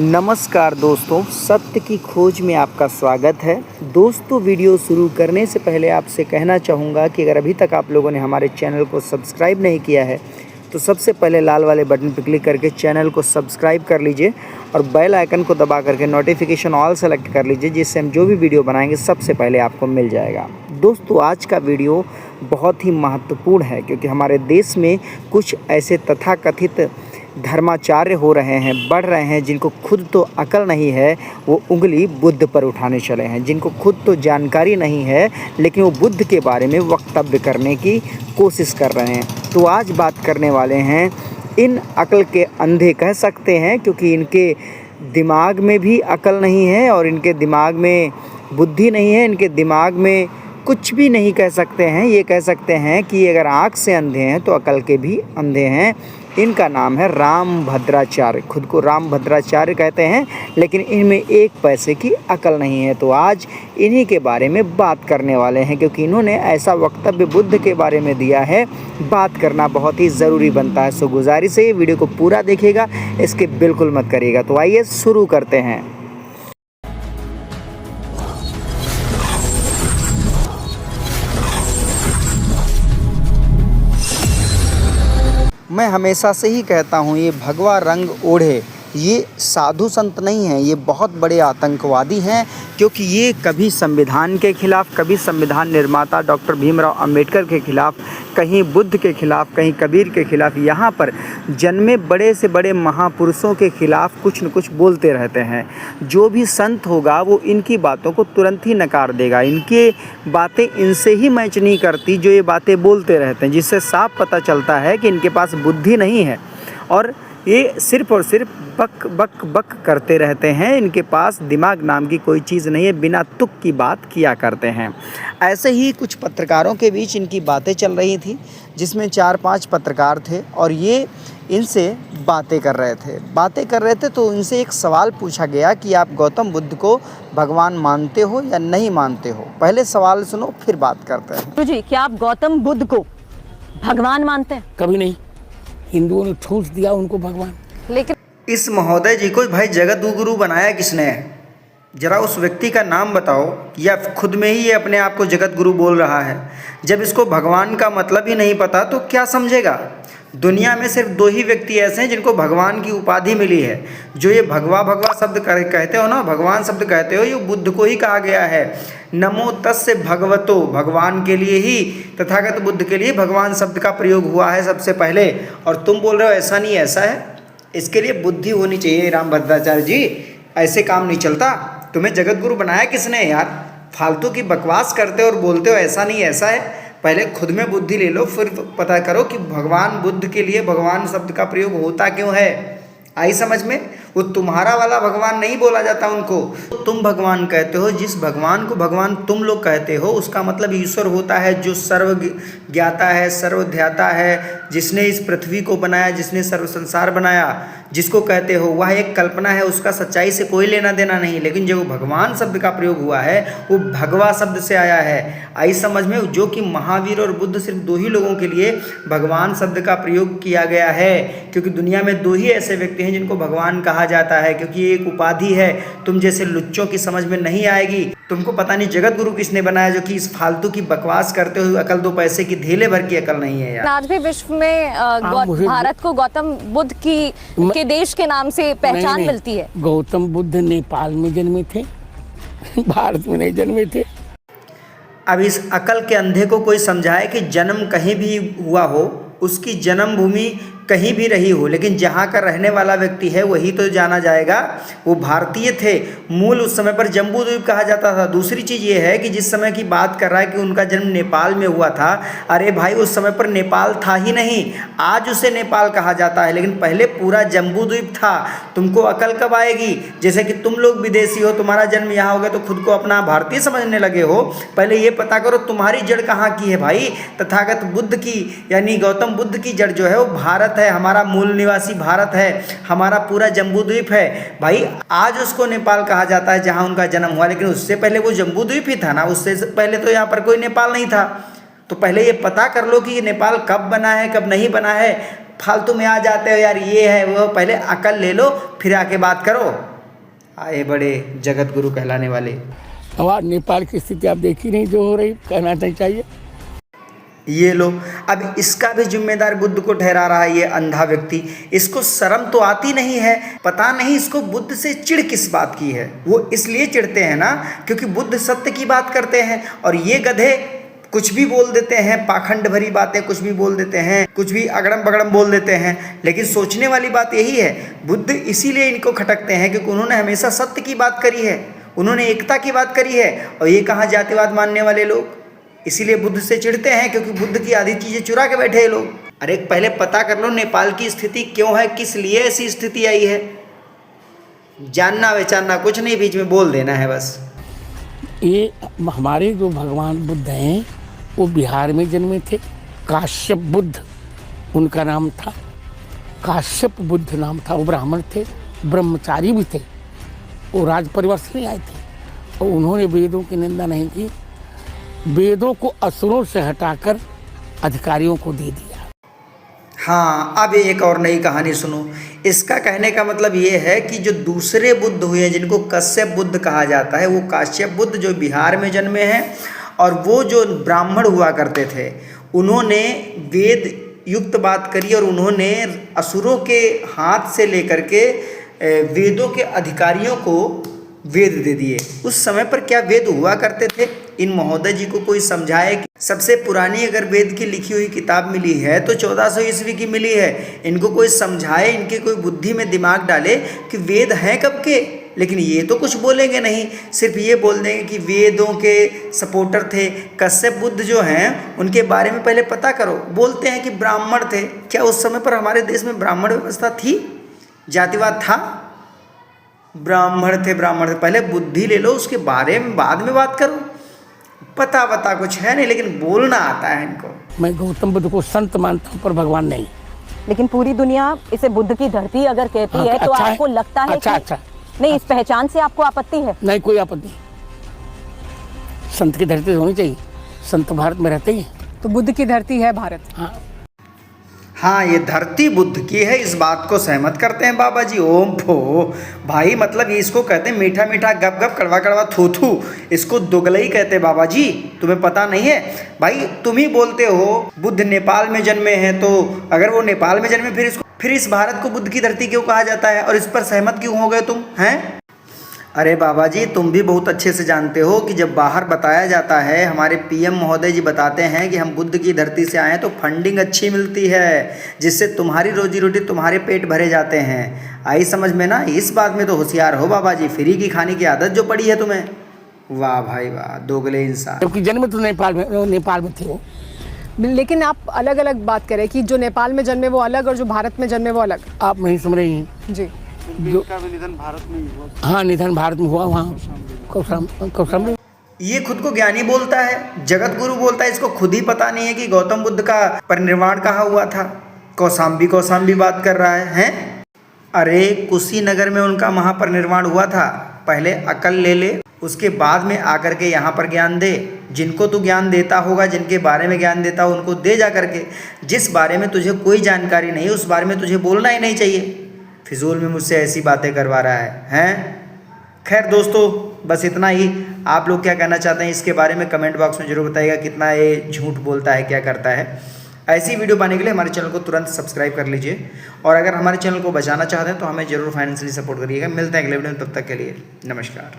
नमस्कार दोस्तों, सत्य की खोज में आपका स्वागत है। दोस्तों, वीडियो शुरू करने से पहले आपसे कहना चाहूँगा कि अगर अभी तक आप लोगों ने हमारे चैनल को सब्सक्राइब नहीं किया है तो सबसे पहले लाल वाले बटन पर क्लिक करके चैनल को सब्सक्राइब कर लीजिए और बेल आइकन को दबा करके नोटिफिकेशन ऑल सेलेक्ट कर लीजिए, जिससे हम जो भी वीडियो बनाएंगे सबसे पहले आपको मिल जाएगा। दोस्तों, आज का वीडियो बहुत ही महत्वपूर्ण है क्योंकि हमारे देश में कुछ ऐसे तथाकथित धर्माचार्य हो रहे हैं, बढ़ रहे हैं, जिनको खुद तो अकल नहीं है, वो उंगली बुद्ध पर उठाने चले हैं। जिनको खुद तो जानकारी नहीं है लेकिन वो बुद्ध के बारे में वक्तव्य करने की कोशिश कर रहे हैं। तो आज बात करने वाले हैं इन अकल के अंधे कह सकते हैं, क्योंकि इनके दिमाग में भी अकल नहीं है और इनके दिमाग में बुद्धि नहीं है, इनके दिमाग में कुछ भी नहीं कह सकते हैं। ये कह सकते हैं कि अगर आँख से अंधे हैं तो अकल के भी अंधे हैं। इनका नाम है रामभद्राचार्य। खुद को रामभद्राचार्य कहते हैं लेकिन इनमें एक पैसे की अकल नहीं है। तो आज इन्हीं के बारे में बात करने वाले हैं, क्योंकि इन्होंने ऐसा वक्तव्य बुद्ध के बारे में दिया है, बात करना बहुत ही ज़रूरी बनता है। सो गुजारिश है, ये वीडियो को पूरा देखिएगा, इसके बिल्कुल मत करिएगा। तो आइए शुरू करते हैं। मैं हमेशा से ही कहता हूँ, ये भगवा रंग ओढ़े ये साधु संत नहीं हैं, ये बहुत बड़े आतंकवादी हैं, क्योंकि ये कभी संविधान के खिलाफ़, कभी संविधान निर्माता डॉक्टर भीमराव अंबेडकर के खिलाफ़, कहीं बुद्ध के खिलाफ़, कहीं कबीर के खिलाफ़, यहाँ पर जन्मे बड़े से बड़े महापुरुषों के खिलाफ़ कुछ न कुछ बोलते रहते हैं। जो भी संत होगा वो इनकी बातों को तुरंत ही नकार देगा। इनकी बातें इनसे ही मैच नहीं करती जो ये बातें बोलते रहते हैं, जिससे साफ पता चलता है कि इनके पास बुद्धि नहीं है और ये सिर्फ़ और सिर्फ बक बक बक करते रहते हैं। इनके पास दिमाग नाम की कोई चीज़ नहीं है, बिना तुक की बात किया करते हैं। ऐसे ही कुछ पत्रकारों के बीच इनकी बातें चल रही थी, जिसमें 4-5 पत्रकार थे और ये इनसे बातें कर रहे थे। तो इनसे एक सवाल पूछा गया कि आप गौतम बुद्ध को भगवान मानते हो या नहीं मानते हो। पहले सवाल सुनो फिर बात करते हैं। तो जी, क्या आप गौतम बुद्ध को भगवान मानते हैं? कभी नहीं। हिंदुओं ने ठूस दिया उनको भगवान। लेकिन इस महोदय जी को भाई जगत गुरु बनाया किसने है? जरा उस व्यक्ति का नाम बताओ, या खुद में ही ये अपने आप को जगत गुरु बोल रहा है। जब इसको भगवान का मतलब ही नहीं पता तो क्या समझेगा? दुनिया में सिर्फ 2 ही व्यक्ति ऐसे हैं जिनको भगवान की उपाधि मिली है। जो ये भगवा भगवा शब्द कहते हो ना, भगवान शब्द कहते हो, ये बुद्ध को ही कहा गया है। नमो तस्य भगवतो, भगवान के लिए ही, तथागत बुद्ध के लिए भगवान शब्द का प्रयोग हुआ है सबसे पहले। और तुम बोल रहे हो ऐसा नहीं ऐसा है। इसके लिए बुद्धि होनी चाहिए रामभद्राचार्य जी, ऐसे काम नहीं चलता। तुम्हें जगत गुरु बनाया किसने यार? फालतू की बकवास करते हो और बोलते हो ऐसा नहीं ऐसा है। पहले खुद में बुद्धि ले लो, फिर पता करो कि भगवान बुद्ध के लिए भगवान शब्द का प्रयोग होता क्यों है। आई समझ में? वो तुम्हारा वाला भगवान नहीं बोला जाता उनको। तुम भगवान कहते हो, जिस भगवान को भगवान तुम लोग कहते हो उसका मतलब ईश्वर होता है, जो सर्व ज्ञाता है, सर्वध्याता है, जिसने इस पृथ्वी को बनाया, जिसने सर्व संसार बनाया, जिसको कहते हो वह एक कल्पना है, उसका सच्चाई से कोई लेना देना नहीं। लेकिन जो भगवान शब्द का प्रयोग हुआ है वो भगवा शब्द से आया है। आई समझ में? जो कि महावीर और बुद्ध सिर्फ 2 ही लोगों के लिए भगवान शब्द का प्रयोग किया गया है, क्योंकि दुनिया में 2 ही ऐसे व्यक्ति हैं जिनको भगवान कहा जाता है, क्योंकि ये एक उपाधि है। तुम जैसे लुच्चों की समझ में नहीं आएगी। तुमको पता नहीं जगत गुरु किसने बनाया, जो कि इस फालतू की बकवास करते हुए अकल 2 पैसे की धेले भर की अकल नहीं है यार। आज भी विश्व में भारत को गौतम बुद्ध के देश के नाम से पहचान मिलती है। गौतम बुद्ध नेपाल में जन्मे थे, भारत में नहीं जन्मे थे। अब इस अकल के अंधे को कोई समझाए कि जन्म कहीं भी हुआ हो, उसकी जन्मभूमि कहीं भी रही हो, लेकिन जहाँ का रहने वाला व्यक्ति है वही तो जाना जाएगा। वो भारतीय थे। मूल उस समय पर जम्बू द्वीप कहा जाता था। दूसरी चीज़ ये है कि जिस समय की बात कर रहा है कि उनका जन्म नेपाल में हुआ था, अरे भाई उस समय पर नेपाल था ही नहीं। आज उसे नेपाल कहा जाता है, लेकिन पहले पूरा जम्बू द्वीप था। तुमको अकल कब आएगी? जैसे कि तुम लोग विदेशी हो, तुम्हारा जन्म यहाँ हो गया तो खुद को अपना भारतीय समझने लगे हो। पहले ये पता करो तुम्हारी जड़ कहाँ की है भाई। तथागत बुद्ध की यानी गौतम बुद्ध की जड़ जो है वो भारत है, हमारा मूल निवासी भारत है, हमारा पूरा जम्बू द्वीप है भाई। आज उसको नेपाल कहा जाता है जहाँ उनका जन्म हुआ, लेकिन उससे पहले वो जम्बू द्वीप ही था ना। उससे पहले तो यहाँ पर कोई नेपाल नहीं था। तो पहले ये पता कर लो कि ये नेपाल कब बना है कब नहीं बना है। फालतू में आ जाते हो यार, ये है वो। पहले अकल ले लो फिर आके बात करो। आए बड़े जगत गुरु कहलाने वाले। और नेपाल की स्थिति आप देखी नहीं जो हो रही, कहना नहीं चाहिए। ये लो, अब इसका भी जिम्मेदार बुद्ध को ठहरा रहा है ये अंधा व्यक्ति। इसको शर्म तो आती नहीं है, पता नहीं इसको बुद्ध से चिढ़ किस बात की है। वो इसलिए चिढ़ते हैं ना क्योंकि बुद्ध सत्य की बात करते हैं और ये गधे कुछ भी बोल देते हैं, पाखंड भरी बातें कुछ भी बोल देते हैं, कुछ भी अगड़म बगड़म बोल देते हैं। लेकिन सोचने वाली बात यही है, बुद्ध इसीलिए इनको खटकते हैं क्योंकि उन्होंने हमेशा सत्य की बात करी है, उन्होंने एकता की बात करी है। और ये कहाँ जातिवाद मानने वाले लोग, इसीलिए बुद्ध से चिढ़ते हैं क्योंकि बुद्ध की आधी चीज़ें चुरा के बैठे हैं लोग। अरे पहले पता कर लो नेपाल की स्थिति क्यों है, किस लिए ऐसी स्थिति आई है। जानना बेचानना कुछ नहीं, बीच में बोल देना है बस। ये हमारे जो भगवान बुद्ध हैं वो बिहार में जन्मे थे। काश्यप बुद्ध उनका नाम था, काश्यप बुद्ध नाम था। वो ब्राह्मण थे, ब्रह्मचारी भी थे, वो राज परिवार से नहीं आए थे। और उन्होंने वेदों की निंदा नहीं की, वेदों को असुरों से हटाकर अधिकारियों को दे दिया। हाँ, अब एक और नई कहानी सुनो। इसका कहने का मतलब ये है कि जो दूसरे बुद्ध हुए जिनको कश्यप बुद्ध कहा जाता है, वो काश्यप बुद्ध जो बिहार में जन्मे हैं और वो जो ब्राह्मण हुआ करते थे, उन्होंने वेद युक्त बात करी और उन्होंने असुरों के हाथ से लेकर के वेदों के अधिकारियों को वेद दे दिए। उस समय पर क्या वेद हुआ करते थे, इन महोदय जी को कोई समझाए कि सबसे पुरानी अगर वेद की लिखी हुई किताब मिली है तो 1400 ईस्वी की मिली है। इनको कोई समझाए, इनके कोई बुद्धि में दिमाग डाले कि वेद हैं कब के। लेकिन ये तो कुछ बोलेंगे नहीं, सिर्फ ये बोल देंगे कि वेदों के सपोर्टर थे। कश्यप बुद्ध जो हैं उनके बारे में पहले पता करो। बोलते हैं कि ब्राह्मण थे, क्या उस समय पर हमारे देश में ब्राह्मण व्यवस्था थी, जातिवाद था? ब्राह्मण थे, ब्राह्मण थे। पहले बुद्धि ले लो, उसके बारे में बाद में बात करो। पता कुछ है नहीं, लेकिन बोलना आता है इनको। मैं गौतम बुद्ध को संत मानता हूँ पर भगवान नहीं। लेकिन पूरी दुनिया इसे बुद्ध की धरती अगर कहती है तो अच्छा आपको लगता है अच्छा, कि अच्छा नहीं, इस पहचान से आपको आपत्ति है? नहीं, कोई आपत्ति। संत की धरती होनी चाहिए, संत भारत में रहते ही। तो बुद्ध की धरती है भारत। हाँ, ये धरती बुद्ध की है, इस बात को सहमत करते हैं बाबा जी। ओम फो भाई, मतलब इसको कहते हैं मीठा मीठा गप गप, कड़वा कड़वा थू थू। इसको दोगलई कहते हैं बाबा जी, तुम्हें पता नहीं है? भाई तुम ही बोलते हो बुद्ध नेपाल में जन्मे हैं, तो अगर वो नेपाल में जन्मे फिर इस भारत को बुद्ध की धरती क्यों कहा जाता है और इस पर सहमत क्यों हो गए तुम हैं? अरे बाबा जी, तुम भी बहुत अच्छे से जानते हो कि जब बाहर बताया जाता है, हमारे पीएम महोदय जी बताते हैं कि हम बुद्ध की धरती से आए हैं, तो फंडिंग अच्छी मिलती है, जिससे तुम्हारी रोजी रोटी, तुम्हारे पेट भरे जाते हैं। आई समझ में ना? इस बात में तो होशियार हो बाबा जी, फ्री की खाने की आदत जो पड़ी है तुम्हें। वाह भाई वाह, दोगले इंसान। क्योंकि जन्म तो नेपाल में थे वो। लेकिन आप अलग अलग बात करें कि जो नेपाल में जन्मे वो अलग और जो भारत में जन्मे वो अलग। आप नहीं समझ रही हैं जी। जो का भी निधन भारत में हुआ। हाँ, निधन भारत में हुआ, वहाँ कौशाम्बी। ये खुद को ज्ञानी बोलता है, जगत गुरु बोलता है, इसको खुद ही पता नहीं है कि गौतम बुद्ध का परिनिर्वाण कहाँ हुआ था। कौशाम्बी बात कर रहा है? अरे कुशीनगर में उनका महापरिनिर्वाण हुआ था। पहले अकल ले ले, उसके बाद में आकर के यहाँ पर ज्ञान दे। जिनको तू ज्ञान देता होगा, जिनके बारे में ज्ञान देता हो, उनको दे जा करके। जिस बारे में तुझे कोई जानकारी नहीं, उस बारे में तुझे बोलना ही नहीं चाहिए। फिजूल में मुझसे ऐसी बातें करवा रहा है? खैर दोस्तों, बस इतना ही। आप लोग क्या कहना चाहते हैं इसके बारे में कमेंट बॉक्स में जरूर बताइएगा। कितना ये झूठ बोलता है, क्या करता है। ऐसी वीडियो पाने के लिए हमारे चैनल को तुरंत सब्सक्राइब कर लीजिए, और अगर हमारे चैनल को बचाना चाहते हैं तो हमें जरूर फाइनेंशियली सपोर्ट करिएगा। मिलते हैं अगले वीडियो में, तब तक के लिए नमस्कार।